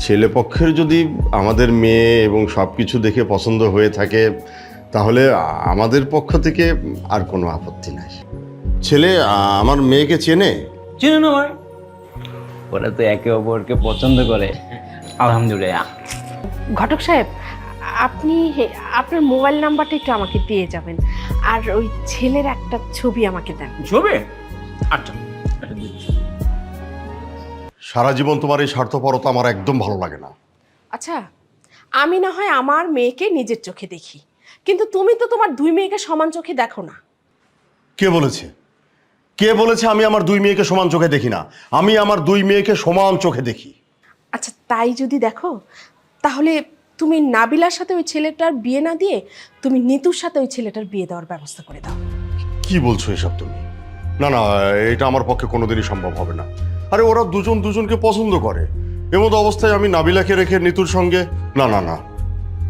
ছেলে পক্ষের যদি আমাদের মেয়ে এবং সব কিছু দেখে পছন্দ হয়ে থাকে তাহলে আমাদের পক্ষ থেকে আর কোনো আপত্তি নাই। ছেলে আমার মেয়েকে চেনে? চিনে না ভাই, ওরা তো একে অপরকে পছন্দ করে। আলহামদুলিল্লাহ। ঘটক সাহেব, আপনি আপনার মোবাইল নাম্বারটা একটু আমাকে দিয়ে যাবেন, আর ওই ছেলের একটা ছবি আমাকে দেন। ছবি? আচ্ছা দিচ্ছি। সারা জীবন তোমার এই স্বার্থপরতা আমার একদম ভালো লাগে না। আচ্ছা, আমি না হয় আমার মেয়েকে নিজের চোখে দেখি, কিন্তু তুমি তো তোমার দুই মেয়েকে সমান চোখে দেখো না। কে বলেছে? কে বলেছে আমি আমার দুই মেয়েকে সমান চোখে দেখি না? আমি আমার দুই মেয়েকে সমান চোখে দেখি। আচ্ছা, তাই যদি দেখো তাহলে তুমি নাবিলার সাথে ওই ছেলেটার বিয়ে না দিয়ে তুমি নিতুর সাথে ওই ছেলেটার বিয়ে দেওয়ার ব্যবস্থা করে দাও। কি বলছো এসব তুমি? না না, এটা আমার পক্ষে কোনোদিনই সম্ভব হবে না। আরে ওরা দুজন দুজনকে পছন্দ করে, এমতো অবস্থায় আমি নাবিলাকে রেখে নিতুর সঙ্গে? না না না,